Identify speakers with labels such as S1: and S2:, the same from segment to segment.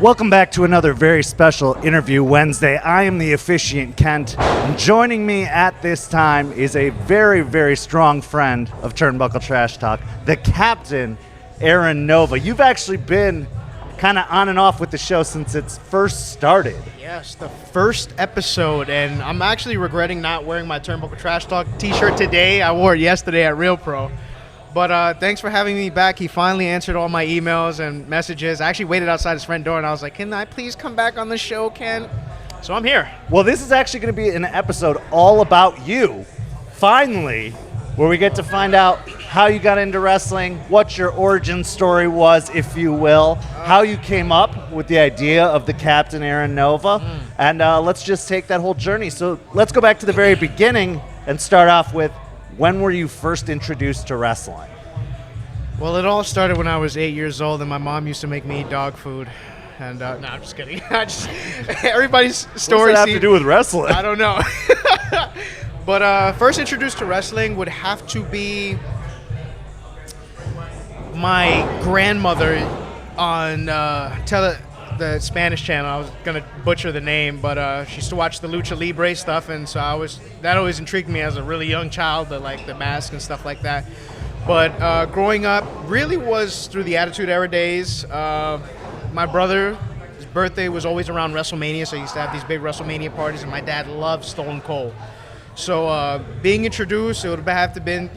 S1: Welcome back to another very special Interview Wednesday. I am the officiant, Kent, and joining me at this time is a very, very strong friend of Turnbuckle Trash Talk, the captain, Aaron Nova. You've actually been kind of on and off with the show since it's first started.
S2: Yes, the first episode, and I'm actually regretting not wearing my Turnbuckle Trash Talk t-shirt today. I wore it yesterday at Real Pro. But thanks for having me back. He finally answered all my emails and messages. I actually waited outside his front door, and I was like, can I please come back on the show, Ken? So I'm here.
S1: Well, this is actually going to be an episode all about you, finally, where we get to find out how you got into wrestling, what your origin story was, if you will, how you came up with the idea of the Captain Aaron Nova, and let's just take that whole journey. So let's go back to the very beginning and start off with, when were you first introduced to wrestling?
S2: Well, it all started when I was 8 years old, and my mom used to make me eat dog food. And no, I'm just kidding. Everybody's story.
S1: What does that have to do with wrestling?
S2: I don't know. But first introduced to wrestling would have to be my grandmother on the Spanish channel. I was gonna butcher the name, but she used to watch the Lucha Libre stuff, and so that always intrigued me as a really young child, the mask and stuff like that. But growing up really was through the Attitude Era days. My brother, his birthday was always around WrestleMania, so he used to have these big WrestleMania parties, and my dad loved Stone Cold. So being introduced, it would have to been,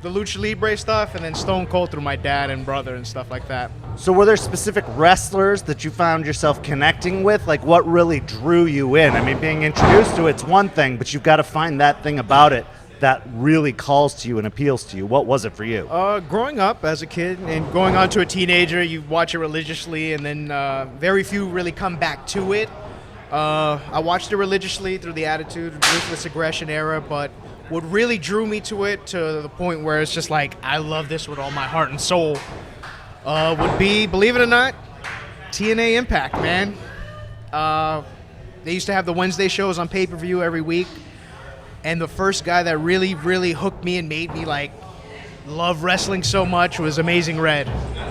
S2: the Lucha Libre stuff, and then Stone Cold through my dad and brother and stuff like that.
S1: So were there specific wrestlers that you found yourself connecting with? Like, what really drew you in? I mean, being introduced to it's one thing, but you've got to find that thing about it that really calls to you and appeals to you. What was it for you?
S2: Growing up as a kid and going on to a teenager, you watch it religiously, and then very few really come back to it. I watched it religiously through the Attitude, Ruthless Aggression era, but what really drew me to it to the point where it's just like, I love this with all my heart and soul, would be, believe it or not, TNA Impact, man. They used to have the Wednesday shows on pay-per-view every week, and the first guy that really, really hooked me and made me, love wrestling so much was Amazing Red.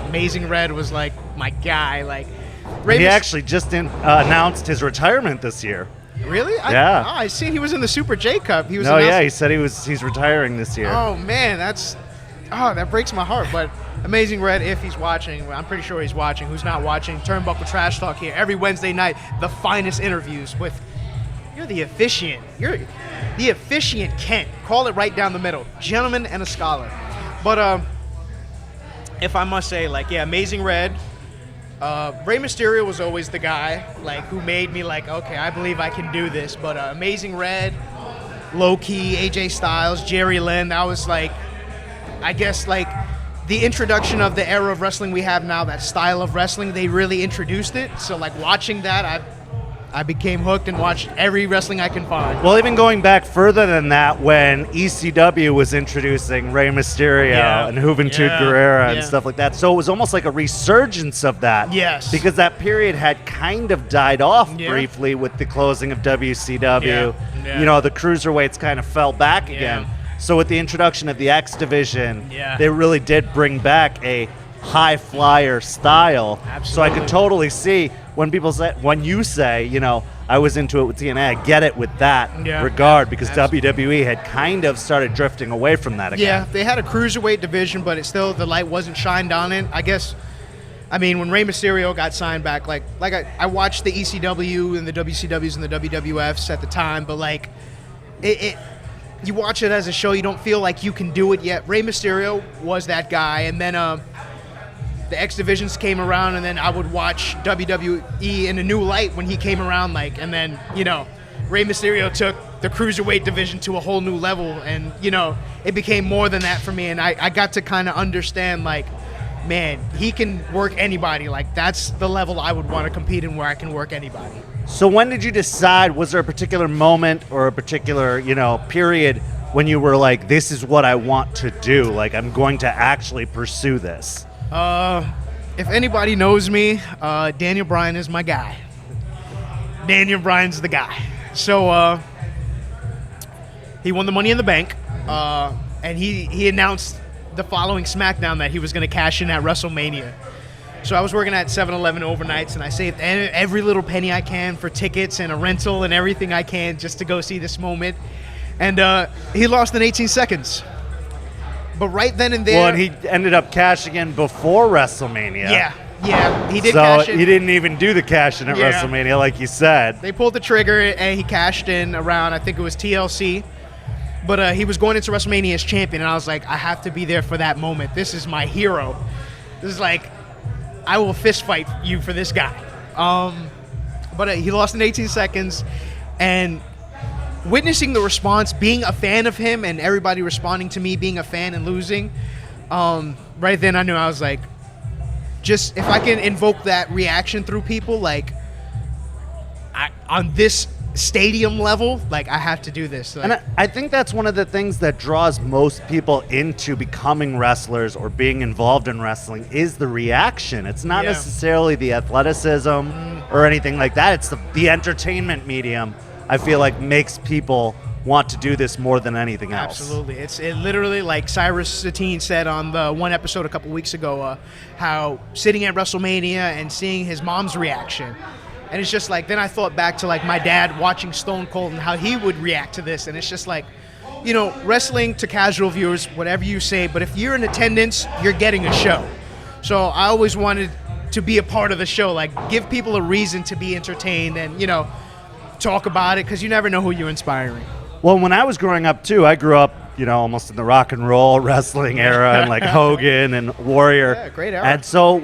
S2: Amazing Red was, my guy,
S1: He actually just announced his retirement this year.
S2: Really?
S1: Yeah.
S2: I see he was in the Super J Cup.
S1: He said he's retiring this year.
S2: Oh man, that breaks my heart. But Amazing Red, if he's watching, I'm pretty sure he's watching. Who's not watching? Turnbuckle Trash Talk here every Wednesday night. The finest interviews with. You're the officiant. You're the officiant, Kent. Call it right down the middle. Gentleman and a scholar. But if I must say, Amazing Red. Rey Mysterio was always the guy, who made me okay, I believe I can do this. But Amazing Red, Low Key, AJ Styles, Jerry Lynn, that was I guess the introduction of the era of wrestling we have now, that style of wrestling, they really introduced it. So watching that, I became hooked and watched every wrestling I can find.
S1: Well, even going back further than that, when ECW was introducing Rey Mysterio and Juventud Guerrera and stuff like that. So it was almost like a resurgence of that.
S2: Yes.
S1: Because that period had kind of died off briefly with the closing of WCW.
S2: Yeah.
S1: The cruiserweights kind of fell back again. So with the introduction of the X Division, they really did bring back a high flyer style.
S2: Absolutely.
S1: So I could totally see when you say, I was into it with TNA, I get it with that regard, because WWE had kind of started drifting away from that again.
S2: Yeah, they had a cruiserweight division, but the light wasn't shined on it. I guess, when Rey Mysterio got signed back, I watched the ECW and the WCWs and the WWFs at the time, but you watch it as a show, you don't feel like you can do it yet. Rey Mysterio was that guy, and then the X Divisions came around, and then I would watch WWE in a new light when he came around, and then, Rey Mysterio took the Cruiserweight division to a whole new level, and, it became more than that for me, and I got to kind of understand, man, he can work anybody. That's the level I would want to compete in, where I can work anybody.
S1: So when did you decide, was there a particular moment or a particular, period when you were like, this is what I want to do, I'm going to actually pursue this?
S2: If anybody knows me, Daniel Bryan is my guy. Daniel Bryan's the guy. So he won the Money in the Bank, and he announced the following SmackDown that he was going to cash in at WrestleMania. So I was working at 7-Eleven overnights, and I saved every little penny I can for tickets and a rental and everything I can just to go see this moment. And he lost in 18 seconds. But right then and there...
S1: Well, and he ended up cashing in before WrestleMania.
S2: Yeah, he did
S1: so
S2: cash in.
S1: he didn't even do the cash in at WrestleMania, like you said.
S2: They pulled the trigger, and he cashed in around, I think it was TLC. But he was going into WrestleMania as champion, and I was like, I have to be there for that moment. This is my hero. This is like, I will fist fight you for this guy. But he lost in 18 seconds, and witnessing the response, being a fan of him, and everybody responding to me being a fan and losing, right then I knew, I was like, just if I can invoke that reaction through people, like on this stadium level, like I have to do this. Like,
S1: and I think that's one of the things that draws most people into becoming wrestlers or being involved in wrestling is the reaction. It's not necessarily the athleticism or anything like that. It's the entertainment medium, I feel like, makes people want to do this more than anything else.
S2: Absolutely. It literally, like Cyrus Satine said on the one episode a couple weeks ago, how sitting at WrestleMania and seeing his mom's reaction, and it's just like, then I thought back to like my dad watching Stone Cold and how he would react to this, and it's just like, you know, wrestling to casual viewers, whatever you say, but if you're in attendance, you're getting a show. So I always wanted to be a part of the show, like give people a reason to be entertained and, you know, talk about it, because you never know who you're inspiring.
S1: Well, when I was growing up too, I grew up, you know, almost in the rock and roll wrestling era, and like Hogan and Warrior.
S2: Yeah, great era.
S1: And so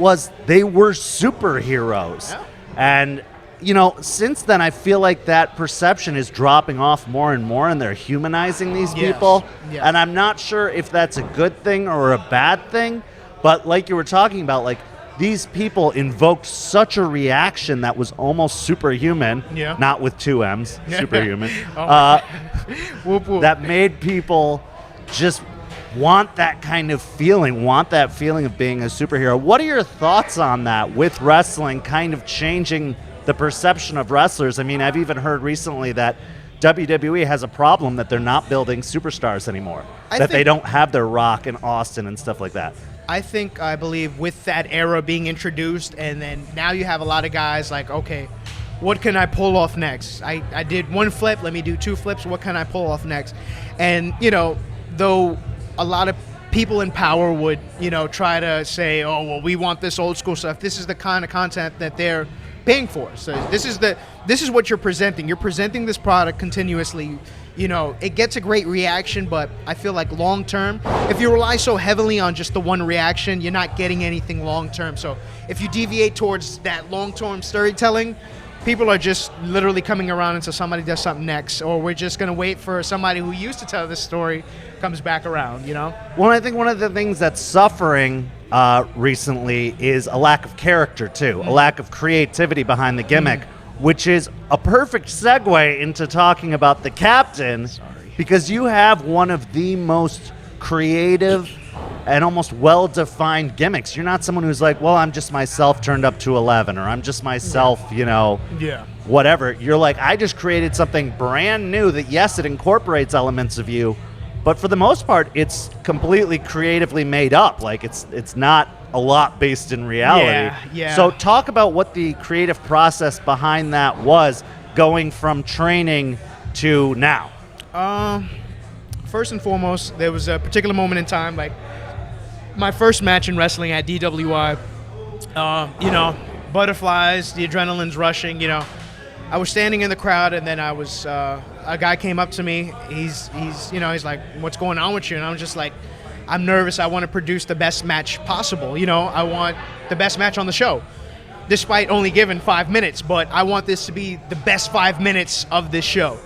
S1: they were superheroes.
S2: Yeah.
S1: And, you know, since then I feel like that perception is dropping off more and more, and they're humanizing these people.
S2: Yes.
S1: And I'm not sure if that's a good thing or a bad thing, but like you were talking about, like, these people invoked such a reaction that was almost superhuman, not with two M's, superhuman,
S2: Whoop, whoop.
S1: that made people just want that kind of feeling, want that feeling of being a superhero. What are your thoughts on that with wrestling kind of changing the perception of wrestlers? I mean, I've even heard recently that WWE has a problem that they're not building superstars anymore, that they don't have their Rock and Austin and stuff like that.
S2: I believe with that era being introduced, and then now you have a lot of guys like, okay, what can I pull off next? I did one flip, let me do two flips, what can I pull off next? And, you know, though a lot of people in power would, you know, try to say, oh, well, we want this old school stuff. This is the kind of content that they're paying for. So this is what you're presenting. You're presenting this product continuously. You know, it gets a great reaction, but I feel like long term, if you rely so heavily on just the one reaction, you're not getting anything long term. So if you deviate towards that long term storytelling, people are just literally coming around until somebody does something next, or we're just going to wait for somebody who used to tell this story comes back around, you know?
S1: Well, I think one of the things that's suffering recently is a lack of character, too, a lack of creativity behind the gimmick, which is a perfect segue into talking about the captain, because you have one of the most creative and almost well-defined gimmicks. You're not someone who's like, well, I'm just myself turned up to 11, or I'm just myself, you know, whatever. You're like, I just created something brand new that, yes, it incorporates elements of you, but for the most part, it's completely creatively made up. Like, it's not a lot based in reality.
S2: Yeah.
S1: So talk about what the creative process behind that was, going from training to now.
S2: First and foremost, there was a particular moment in time, like my first match in wrestling at DWI, you know, butterflies, the adrenaline's rushing, you know. I was standing in the crowd, and then I was, a guy came up to me. He's you know, he's like, what's going on with you? And I was just like, I'm nervous. I want to produce the best match possible. You know, I want the best match on the show, despite only given 5 minutes, but I want this to be the best 5 minutes of this show.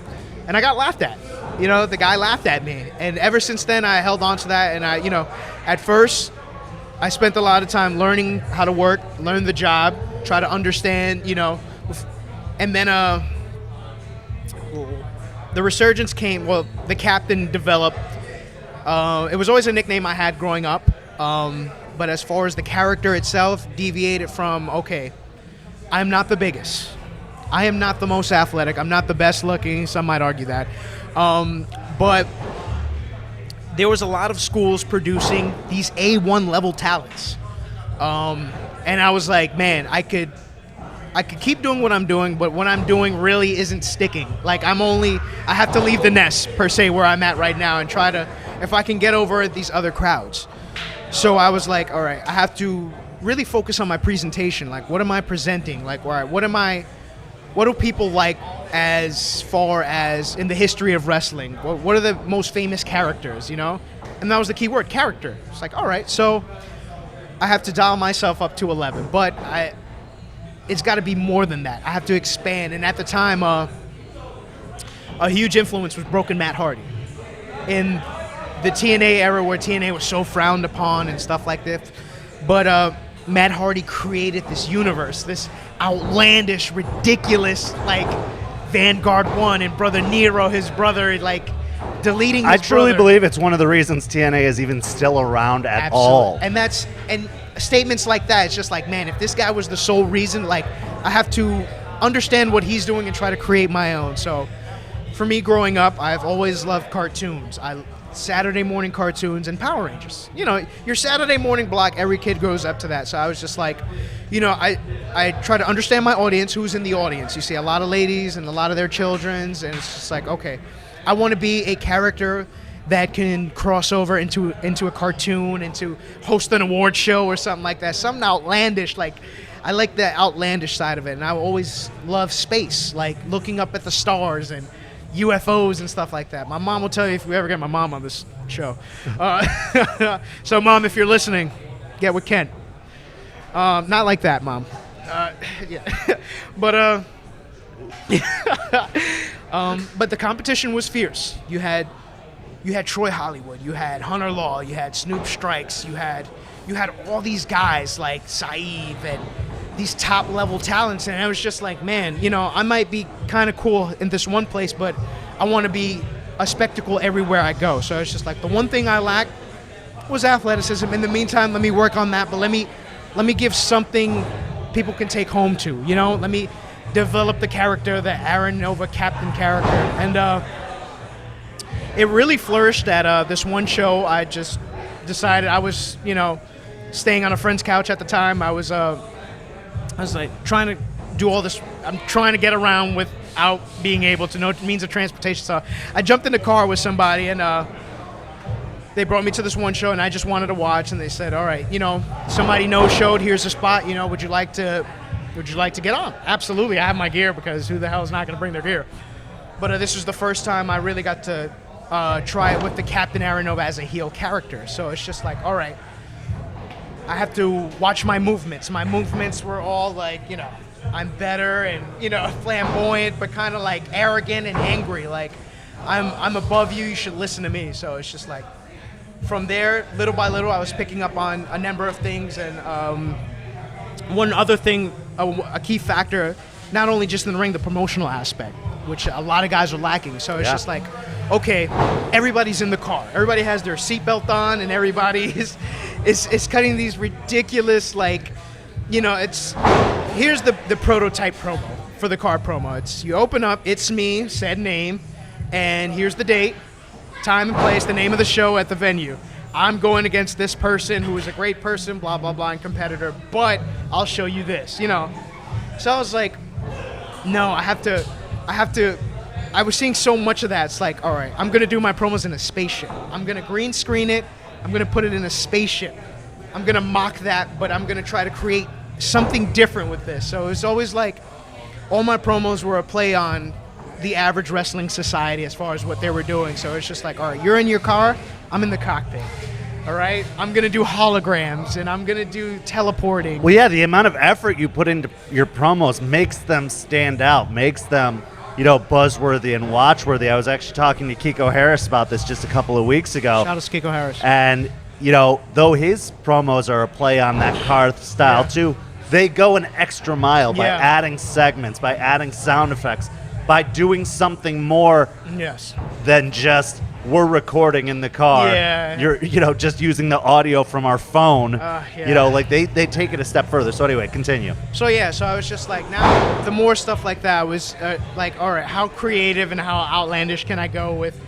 S2: And I got laughed at. You know, the guy laughed at me. And ever since then, I held on to that. And I, you know, at first, I spent a lot of time learning how to work, learn the job, try to understand, you know. And then the resurgence came, well, the captain developed. It was always a nickname I had growing up. But as far as the character itself, deviated from, okay, I'm not the biggest. I am not the most athletic. I'm not the best looking. Some might argue that. But there was a lot of schools producing these A1 level talents. And I was like, man, I could keep doing what I'm doing, but what I'm doing really isn't sticking. Like I have to leave the nest per se where I'm at right now and try to, if I can get over these other crowds. So I was like, all right, I have to really focus on my presentation. Like, what am I presenting? Like, all right, what do people like as far as in the history of wrestling? What are the most famous characters, you know? And that was the key word, character. It's like, all right, so I have to dial myself up to 11, but it's got to be more than that. I have to expand. And at the time, a huge influence was Broken Matt Hardy. In the TNA era where TNA was so frowned upon and stuff like this. But Matt Hardy created this universe, this outlandish, ridiculous, like Vanguard 1 and Brother Nero, his brother, like deleting his
S1: I truly
S2: brother.
S1: believe it's one of the reasons TNA is even still around at
S2: Absolutely.
S1: all.
S2: And statements like that, it's just like, man, if this guy was the sole reason, like I have to understand what he's doing and try to create my own. So for me growing up, I've always loved cartoons. Saturday morning cartoons and Power Rangers. You know, your Saturday morning block, every kid goes up to that. So I was just like, you know, I try to understand my audience, who's in the audience. You see a lot of ladies and a lot of their children's, and it's just like, okay, I want to be a character that can cross over into a cartoon, into host an award show or something like that. Something outlandish, like I like the outlandish side of it. And I always love space, like looking up at the stars and UFOs and stuff like that. My mom will tell you if we ever get my mom on this show. So, Mom, if you're listening, get with Kent. Not like that, Mom. Yeah. But but the competition was fierce. You had Troy Hollywood, you had Hunter Law, you had Snoop Strikes, you had all these guys like Saeed and these top level talents, and I was just like, man, you know, I might be kind of cool in this one place, but I want to be a spectacle everywhere I go. So it's just like the one thing I lacked was athleticism. In the meantime, let me work on that, but let me give something people can take home to, you know? Let me develop the character, the Aaron Nova captain character, and it really flourished at this one show. I just decided I was, you know, staying on a friend's couch at the time. I was like trying to do all this. I'm trying to get around without being able to, no means of transportation. So I jumped in the car with somebody, and they brought me to this one show, and I just wanted to watch. And they said, "All right, you know, somebody no-showed. Here's a spot. You know, would you like to get on?" Absolutely, I have my gear because who the hell is not going to bring their gear? But this was the first time I really got to try it with the Captain Aaron Nova as a heel character. So it's just like, all right, I have to watch my movements. My movements were all like, you know, I'm better and, you know, flamboyant, but kind of like arrogant and angry. Like, I'm above you, you should listen to me. So it's just like, from there, little by little, I was picking up on a number of things. And one other thing, a key factor, not only just in the ring, the promotional aspect, which a lot of guys are lacking. So it's just like, okay, everybody's in the car. Everybody has their seatbelt on, and everybody is cutting these ridiculous, like, you know, here's the prototype promo for the car promo. It's, you open up, it's me, said name, and here's the date, time and place, the name of the show at the venue. I'm going against this person who is a great person, blah, blah, blah, and competitor, but I'll show you this, you know. So I was like, no, I have to, I was seeing so much of that. It's like, all right, I'm going to do my promos in a spaceship. I'm going to green screen it. I'm going to put it in a spaceship. I'm going to mock that, but I'm going to try to create something different with this. So it's always like all my promos were a play on the average wrestling society as far as what they were doing. So it's just like, all right, you're in your car, I'm in the cockpit. All right, I'm going to do holograms, and I'm going to do teleporting.
S1: Well, yeah, the amount of effort you put into your promos makes them stand out, makes them, you know, buzzworthy and watchworthy. I was actually talking to Kiko Harris about this just a couple of weeks ago.
S2: Shout out to Kiko Harris.
S1: And, you know, though his promos are a play on that car style too, they go an extra mile by adding segments, by adding sound effects, by doing something more than just we're recording in the car. You're, you know, just using the audio from our phone. You know, like they take it a step further. So anyway, continue.
S2: So yeah, so I was just like, now the more stuff like that was like, all right, how creative and how outlandish can I go with?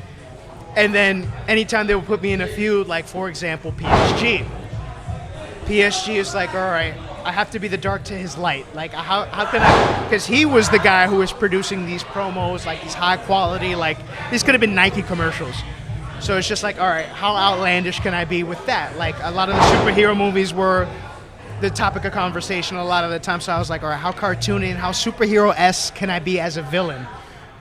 S2: And then anytime they would put me in a feud, like for example, PSG. PSG is like, all right, I have to be the dark to his light. Like, how can I? Because he was the guy who was producing these promos, like these high quality, like these could have been Nike commercials. So it's just like, all right, how outlandish can I be with that? Like, a lot of the superhero movies were the topic of conversation a lot of the time. So I was like, all right, how cartoony and how superhero-esque can I be as a villain?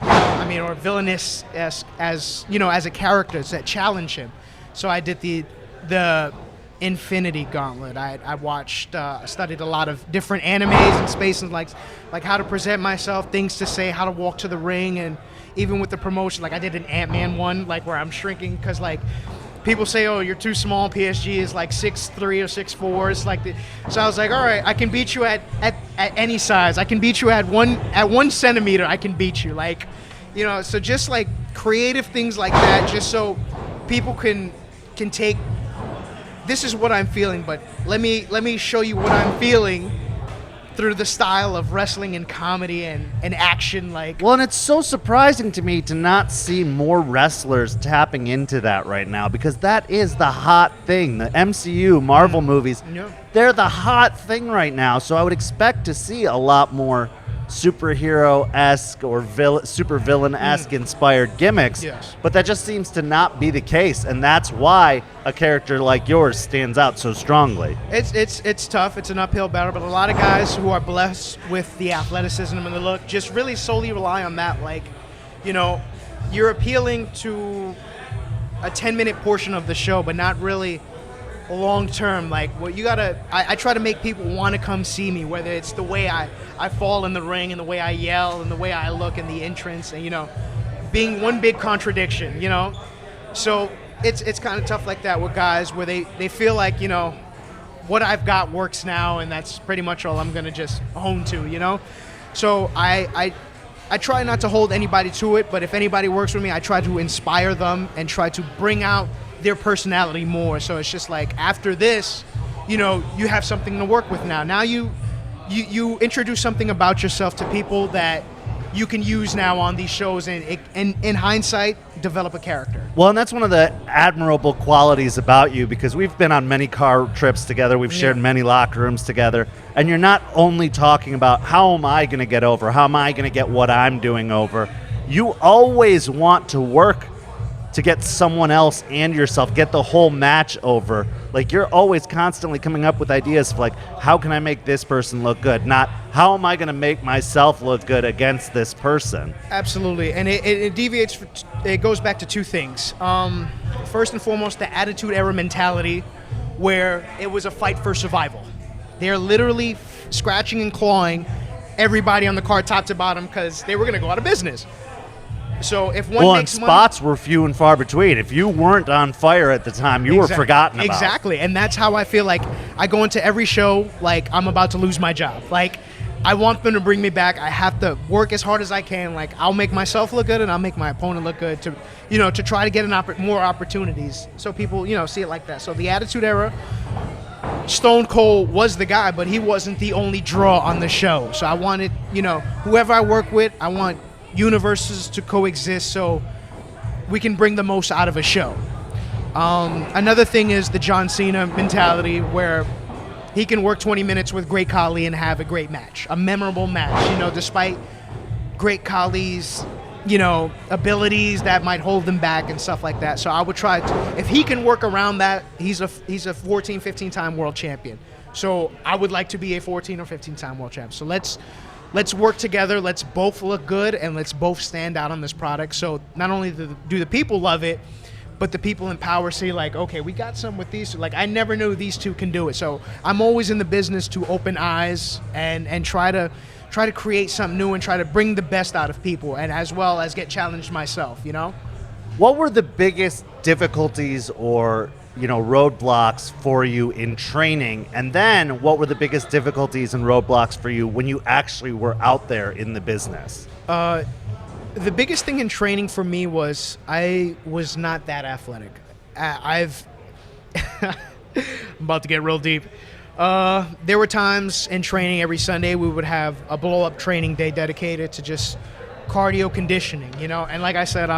S2: Or villainous-esque as a character that challenge him. So I did the Infinity Gauntlet. I watched, studied a lot of different animes and space and like how to present myself, things to say, how to walk to the ring, and even with the promotion, like I did an Ant-Man one, like where I'm shrinking because like people say, oh, you're too small. PSG is like 6'3" or 6'4". It's like so I was like, all right, I can beat you at any size. I can beat you at 1 centimeter. I can beat you, like, So just like creative things like that, just so people can take. This is what I'm feeling, but let me show you what I'm feeling through the style of wrestling and comedy and action. Like,
S1: well, and it's so surprising to me to not see more wrestlers tapping into that right now, because that is the hot thing. The MCU, Marvel movies, they're the hot thing right now. So I would expect to see a lot more superhero-esque or super villain-esque inspired gimmicks,
S2: yes.
S1: But that just seems to not be the case, and that's why a character like yours stands out so strongly.
S2: It's tough. It's an uphill battle, but a lot of guys who are blessed with the athleticism and the look just really solely rely on that. Like, you're appealing to a 10-minute portion of the show, but not really long term. Like, what you gotta, I try to make people want to come see me, whether it's the way I fall in the ring and the way I yell and the way I look in the entrance, and being one big contradiction. So it's kind of tough like that with guys where they feel like what I've got works now, and that's pretty much all I'm gonna just hone to. So I try not to hold anybody to it, but if anybody works with me, I try to inspire them and try to bring out their personality more. So it's just like, after this, you have something to work with now. Now you introduce something about yourself to people that you can use now on these shows, and in hindsight, develop a character.
S1: Well, and that's one of the admirable qualities about you, because we've been on many car trips together, we've shared many locker rooms together, and you're not only talking about how am I going to get over, how am I going to get what I'm doing over. You always want to work to get someone else and yourself, get the whole match over. Like, you're always constantly coming up with ideas for, like, how can I make this person look good? Not, how am I going to make myself look good against this person?
S2: Absolutely. And it deviates, it goes back to two things. First and foremost, the Attitude Era mentality, where it was a fight for survival. They're literally scratching and clawing everybody on the card top to bottom because they were going to go out of business. So if one makes money,
S1: spots were few and far between. If you weren't on fire at the time, you were forgotten about.
S2: Exactly, and that's how I feel. Like, I go into every show like I'm about to lose my job. Like, I want them to bring me back. I have to work as hard as I can. Like, I'll make myself look good, and I'll make my opponent look good to try to get more opportunities. So people see it like that. So the Attitude Era, Stone Cold was the guy, but he wasn't the only draw on the show. So I wanted whoever I work with, I want universes to coexist so we can bring the most out of a show. Another thing is the John Cena mentality, where he can work 20 minutes with Great Khali and have a great match, a memorable match, despite Great Khali's abilities that might hold them back and stuff like that. So I would try to, if he can work around that, he's a 14, 15-time world champion. So I would like to be a 14 or 15-time world champion. So let's work together. Let's both look good, and let's both stand out on this product. So not only do the people love it, but the people in power see, like, okay, we got some with these. Like, I never knew these two can do it. So I'm always in the business to open eyes and try to create something new and try to bring the best out of people, and as well as get challenged myself.
S1: What were the biggest difficulties or roadblocks for you in training, and then what were the biggest difficulties and roadblocks for you when you actually were out there in the business?
S2: The biggest thing in training for me was I was not that athletic. I'm about to get real deep. There were times in training every Sunday we would have a blow-up training day dedicated to just cardio conditioning, and like I said,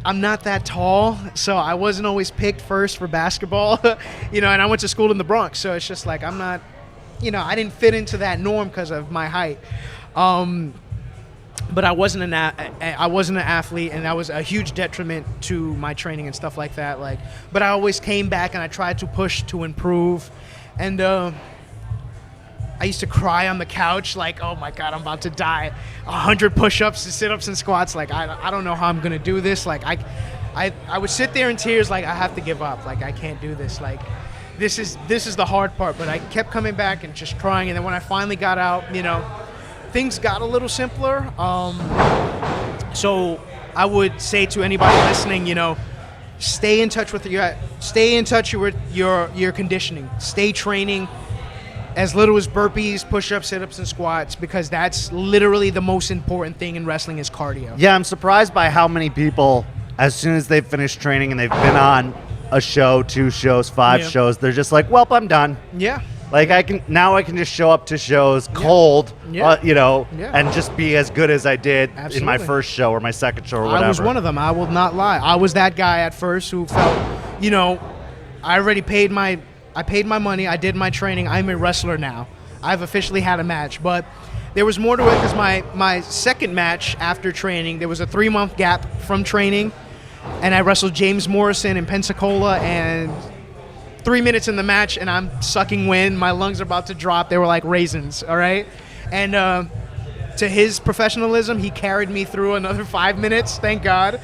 S2: I'm not that tall, so I wasn't always picked first for basketball, and I went to school in the Bronx, so it's just like I'm not, I didn't fit into that norm because of my height. But I wasn't an athlete, and that was a huge detriment to my training and stuff like that. But I always came back and I tried to push to improve, and I used to cry on the couch like, oh my God, I'm about to die. 100 push-ups, sit-ups, and squats. Like I don't know how I'm gonna do this. Like I would sit there in tears, like I have to give up. Like I can't do this. Like this is the hard part. But I kept coming back and just trying. And then when I finally got out, things got a little simpler. So I would say to anybody listening, stay in touch with your conditioning. Stay training as little as burpees, push-ups, sit-ups, and squats, because that's literally the most important thing in wrestling is cardio.
S1: Yeah, I'm surprised by how many people, as soon as they've finished training and they've been on a show, 2 shows, 5 shows, they're just like, well, I'm done.
S2: Yeah.
S1: Like I can just show up to shows cold, and just be as good as I did in my first show or my second show or whatever.
S2: I was one of them. I will not lie. I was that guy at first who felt, I already paid my money. I did my training. I'm a wrestler now. I've officially had a match, but there was more to it because my second match after training, there was a 3-month gap from training, and I wrestled James Morrison in Pensacola, and 3 minutes in the match, and I'm sucking wind. My lungs are about to drop. They were like raisins, all right? And to his professionalism, he carried me through another 5 minutes, thank God.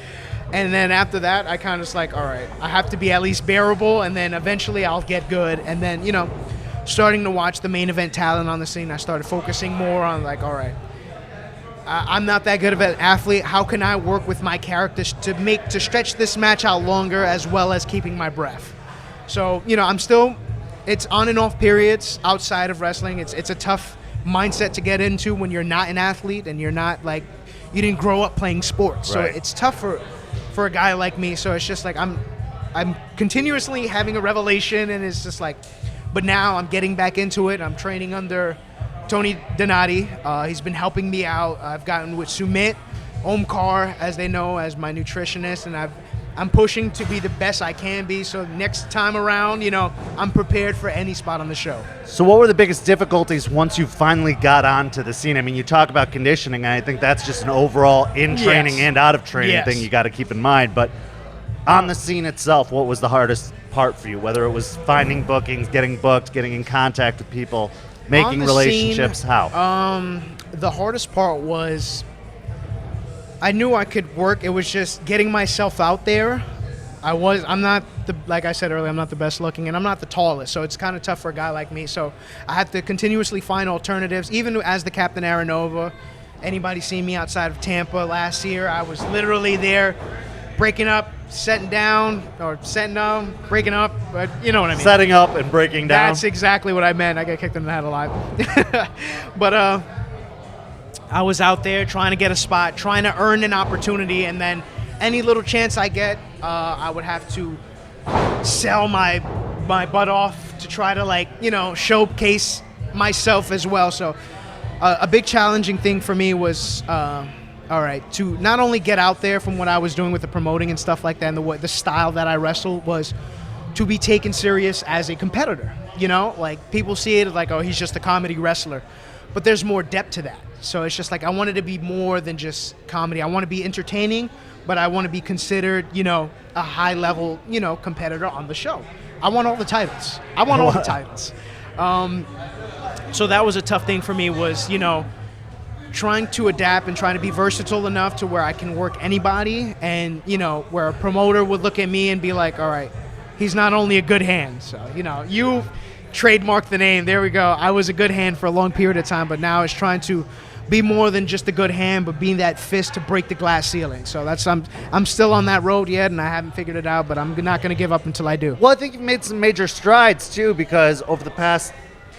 S2: And then after that, I kind of just like, all right, I have to be at least bearable, and then eventually I'll get good. And then, starting to watch the main event talent on the scene, I started focusing more on like, all right, I'm not that good of an athlete. How can I work with my characters to stretch this match out longer as well as keeping my breath? So, it's on and off periods outside of wrestling. It's a tough mindset to get into when you're not an athlete and you're not like, you didn't grow up playing sports.
S1: Right.
S2: So it's tough for a guy like me. So it's just like, I'm continuously having a revelation, and it's just like, but now I'm getting back into it. I'm training under Tony Donati. He's been helping me out. I've gotten with Sumit Omkar, as they know, as my nutritionist, and I'm pushing to be the best I can be, so next time around, I'm prepared for any spot on the show.
S1: So what were the biggest difficulties once you finally got onto the scene? I mean, you talk about conditioning, and I think that's just an overall in-training and out-of-training thing you got to keep in mind. But on the scene itself, what was the hardest part for you? Whether it was finding bookings, getting booked, getting in contact with people, making relationships, how?
S2: The hardest part was I knew I could work. It was just getting myself out there. I'm not like I said earlier, I'm not the best looking, and I'm not the tallest, so it's kind of tough for a guy like me. So I had to continuously find alternatives. Even as the Captain Aranova, anybody seen me outside of Tampa last year, I was literally there breaking up, setting down, breaking up, but you know what I mean.
S1: Setting up and breaking down.
S2: That's exactly what I meant. I got kicked in the head a lot. But I was out there trying to get a spot, trying to earn an opportunity, and then any little chance I get, I would have to sell my butt off to try to showcase myself as well. So a big challenging thing for me was to not only get out there from what I was doing with the promoting and stuff like that, and the style that I wrestled, was to be taken serious as a competitor. Like people see it like, oh, he's just a comedy wrestler, but there's more depth to that. So it's just like I wanted to be more than just comedy. I want to be entertaining, but I want to be considered, a high-level, competitor on the show. I want all the titles. So that was a tough thing for me was, trying to adapt and trying to be versatile enough to where I can work anybody, and, where a promoter would look at me and be like, all right, he's not only a good hand. So, you trademarked the name. There we go. I was a good hand for a long period of time, but now it's trying to be more than just a good hand, but being that fist to break the glass ceiling. So I'm still on that road yet, and I haven't figured it out, but I'm not going to give up until I do.
S1: Well, I think you've made some major strides, too, because over the past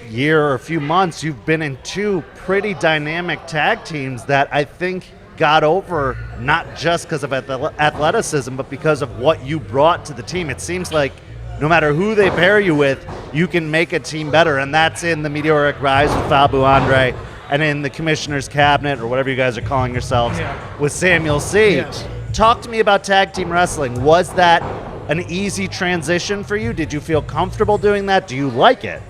S1: year or a few months, you've been in 2 pretty dynamic tag teams that I think got over not just because of athleticism, but because of what you brought to the team. It seems like no matter who they pair you with, you can make a team better, and that's in the Meteoric Rise with Fabu Andre, and in the Commissioner's Cabinet, or whatever you guys are calling yourselves, with Samuel C.
S2: Yes.
S1: Talk to me about tag team wrestling. Was that an easy transition for you? Did you feel comfortable doing that? Do you like it?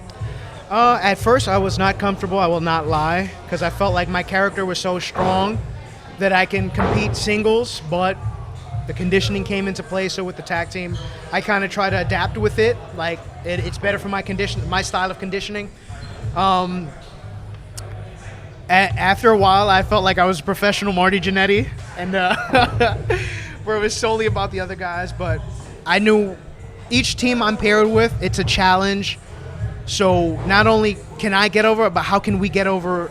S2: At first, I was not comfortable. I will not lie, because I felt like my character was so strong that I can compete singles, but the conditioning came into play. So with the tag team, I kind of try to adapt with it. Like it's better for my style of conditioning. After a while, I felt like I was a professional Marty Jannetty, and where it was solely about the other guys. But I knew each team I'm paired with, it's a challenge. So not only can I get over it, but how can we get over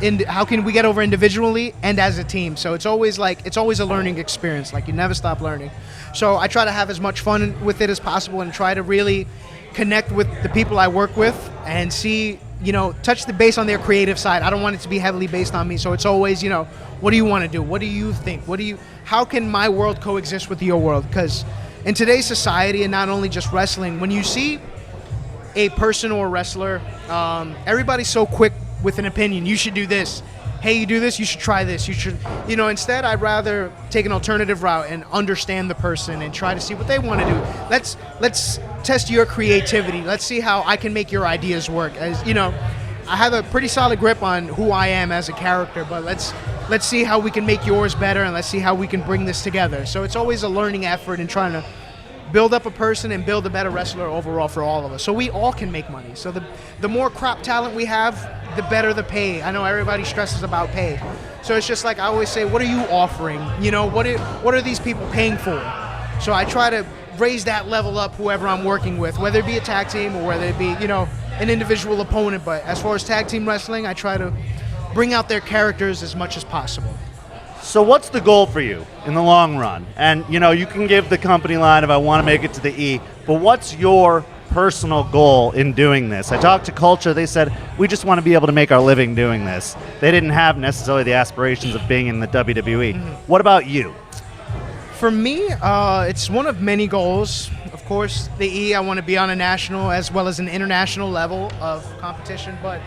S2: individually and as a team? So it's always a learning experience. Like, you never stop learning. So I try to have as much fun with it as possible and try to really connect with the people I work with and see, touch the base on their creative side. I don't want it to be heavily based on me. So it's always, what do you want to do? What do you think? How can my world coexist with your world? Because in today's society, and not only just wrestling, when you see a person or a wrestler, everybody's so quick with an opinion. You should do this. Hey, you do this, you should try this. You should, instead I'd rather take an alternative route and understand the person and try to see what they want to do. Let's test your creativity. Let's see how I can make your ideas work. As I have a pretty solid grip on who I am as a character, but let's see how we can make yours better, and let's see how we can bring this together. So it's always a learning effort in trying to build up a person and build a better wrestler overall for all of us, so we all can make money. So the more crop talent we have, the better the pay. I know everybody stresses about pay, so it's just like I always say, what are you offering? What are these people paying for? So I try to raise that level up, whoever I'm working with, whether it be a tag team or whether it be an individual opponent. But as far as tag team wrestling, I try to bring out their characters as much as possible.
S1: So what's the goal for you in the long run? And, you can give the company line if I want to make it to the E, but what's your personal goal in doing this? I talked to Culture. They said, we just want to be able to make our living doing this. They didn't have necessarily the aspirations of being in the WWE. Mm-hmm. What about you?
S2: For me, it's one of many goals. Of course, the E, I want to be on a national as well as an international level of competition, but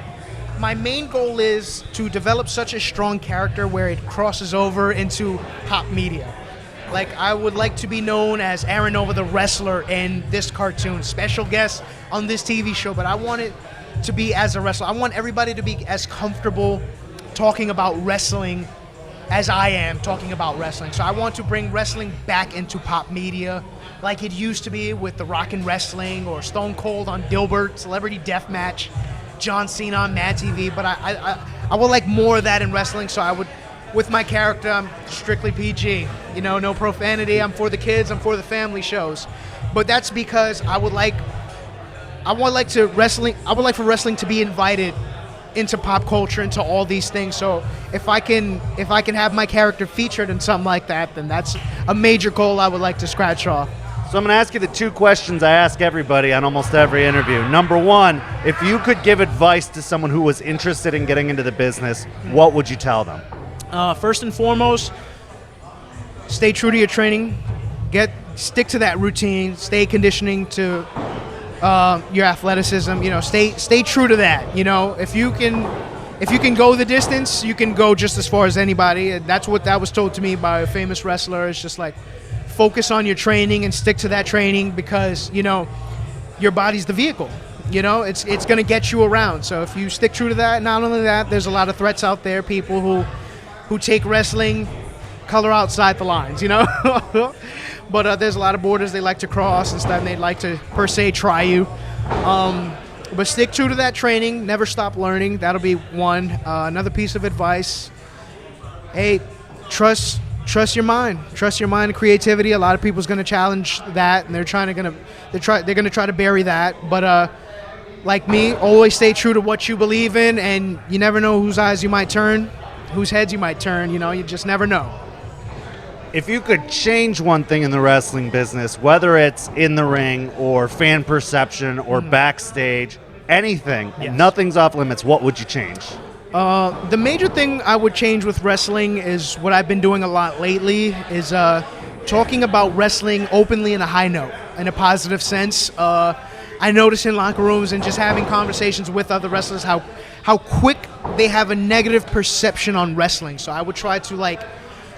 S2: my main goal is to develop such a strong character where it crosses over into pop media. Like, I would like to be known as Aaron Nova the wrestler in this cartoon, special guest on this TV show, but I want it to be as a wrestler. I want everybody to be as comfortable talking about wrestling as I am talking about wrestling. So I want to bring wrestling back into pop media like it used to be with The Rock and Wrestling or Stone Cold on Dilbert, Celebrity Deathmatch, John Cena on Mad TV, but I would like more of that in wrestling. So I would, with my character, I'm strictly PG. No profanity. I'm for the kids. I'm for the family shows. But that's because I would like for wrestling to be invited into pop culture, into all these things. So if I can have my character featured in something like that, then that's a major goal I would like to scratch off.
S1: So I'm going to ask you the two questions I ask everybody on almost every interview. Number one, if you could give advice to someone who was interested in getting into the business, what would you tell them?
S2: First and foremost, stay true to your training. Stick to that routine. Stay conditioning to your athleticism. Stay true to that. If you can go the distance, you can go just as far as anybody. That's what that was told to me by a famous wrestler. It's just like, focus on your training and stick to that training, because your body's the vehicle. It's going to get you around. So if you stick true to that, not only that, there's a lot of threats out there, people who take wrestling color outside the lines, but there's a lot of borders they like to cross and stuff, and they'd like to per se try you. But stick true to that training, never stop learning. That'll be one. Another piece of advice, hey, trust your mind. Trust your mind and creativity. A lot of people's going to challenge that, and they're going to try to bury that. But like me, always stay true to what you believe in, and you never know whose eyes you might turn, whose heads you might turn. You just never know.
S1: If you could change one thing in the wrestling business, whether it's in the ring or fan perception or backstage, anything,
S2: yes,
S1: nothing's off limits, what would you change?
S2: The major thing I would change with wrestling is what I've been doing a lot lately is talking about wrestling openly in a high note, in a positive sense. I notice in locker rooms and just having conversations with other wrestlers how quick they have a negative perception on wrestling. So I would try to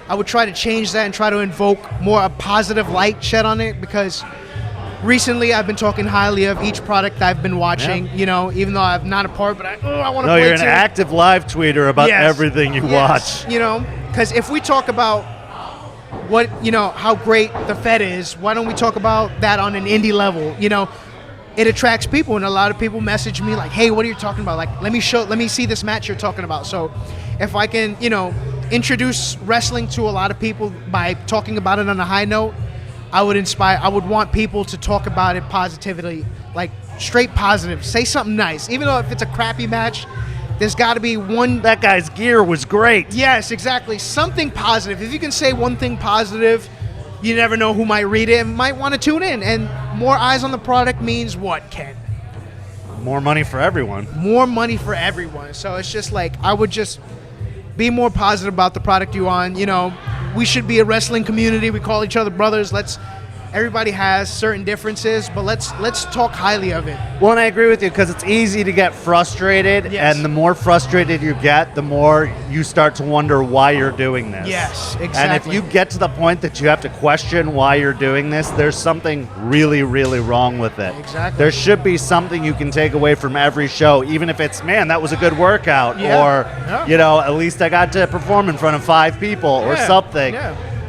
S2: I would try to change that and try to invoke more a positive light shed on it, because recently I've been talking highly of each product I've been watching, you know, even though I'm not a part, but I want to play
S1: No, you're an
S2: too.
S1: active live tweeter about everything you watch.
S2: You know, because if we talk about what, you know, how great the Fed is, why don't we talk about that on an indie level? You know, it attracts people, and a lot of people message me like, hey, what are you talking about? Like, let me see this match you're talking about. So if I can, you know, introduce wrestling to a lot of people by talking about it on a high note, I would want people to talk about it positively, like straight positive. Say something nice. Even though if it's a crappy match, there's got to be one.
S1: That guy's gear was great.
S2: Yes, exactly. Something positive. If you can say one thing positive, you never know who might read it and might want to tune in. And more eyes on the product means what, Ken?
S1: More money for everyone.
S2: More money for everyone. So it's just like, I would just be more positive about the product you on. You know, we should be a wrestling community. We call each other brothers. Everybody has certain differences, but let's talk highly of it.
S1: Well, and I agree with you, because it's easy to get frustrated, and the more frustrated you get, the more you start to wonder why you're doing this.
S2: Yes, exactly.
S1: And if you get to the point that you have to question why you're doing this, there's something really, really wrong with it.
S2: Exactly.
S1: There should be something you can take away from every show, even if it's, man, that was a good workout, or, you know, at least I got to perform in front of 5 people or something.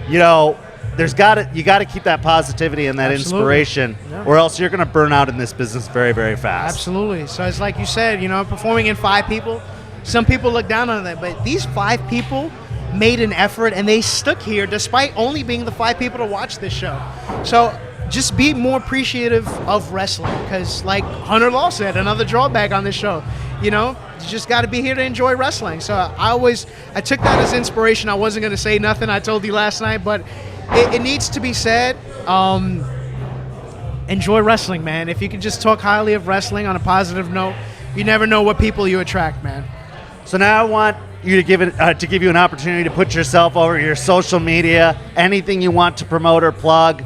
S1: You know, you got to keep that positivity and that inspiration, or else you're going to burn out in this business very, very fast.
S2: Absolutely. So it's like you said, you know, performing in 5 people, some people look down on that, but these 5 people made an effort, and they stuck here despite only being the 5 people to watch this show. So just be more appreciative of wrestling, because like Hunter Law said, another drawback on this show, you know, you just got to be here to enjoy wrestling. So I took that as inspiration. I wasn't going to say nothing, I told you last night, but it needs to be said. Enjoy wrestling, man. If you can just talk highly of wrestling on a positive note, you never know what people you attract, man.
S1: So now I want you to give you an opportunity to put yourself over your social media. Anything you want to promote or plug,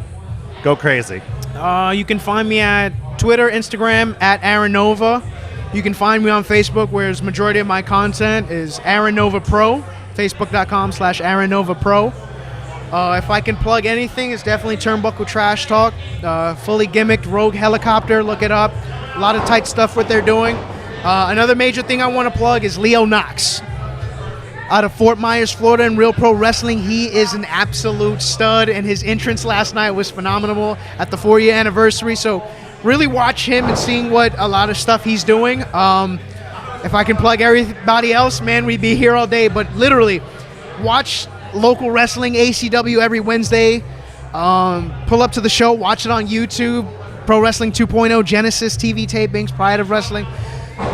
S1: go crazy.
S2: You can find me at Twitter, Instagram, at Aaron Nova. You can find me on Facebook, where the majority of my content is Aaron Nova Pro, facebook.com/Aaron Nova Pro. If I can plug anything, it's definitely Turnbuckle Trash Talk. Fully gimmicked Rogue Helicopter, look it up. A lot of tight stuff what they're doing. Another major thing I want to plug is Leo Knox. Out of Fort Myers, Florida, in Real Pro Wrestling. He is an absolute stud, and his entrance last night was phenomenal at the 4-year anniversary. So really watch him and seeing what a lot of stuff he's doing. If I can plug everybody else, man, we'd be here all day. But literally, watch local wrestling, ACW, every Wednesday. Pull up to the show, watch it on YouTube. Pro Wrestling 2.0, Genesis TV tapings, Pride of Wrestling.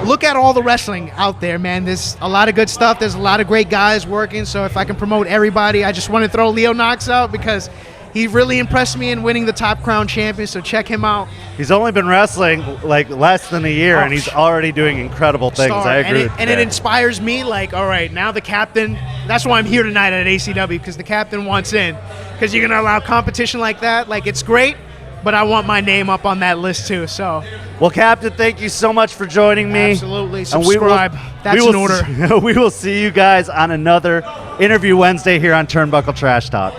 S2: Look at all the wrestling out there, man. There's a lot of good stuff. There's a lot of great guys working. So if I can promote everybody, I just want to throw Leo Knox out, because he really impressed me in winning the Top Crown champion. So check him out.
S1: He's only been wrestling like less than a year, and he's already doing incredible things.
S2: Star.
S1: I agree with
S2: and
S1: that.
S2: it inspires me, like, all right, now the captain, that's why I'm here tonight at ACW, because the captain wants in. Because you're going to allow competition like that. Like, it's great, but I want my name up on that list too. So,
S1: well, Captain, thank you so much for joining me.
S2: Absolutely. Subscribe. That's an order.
S1: We will see you guys on another Interview Wednesday here on Turnbuckle Trash Talk.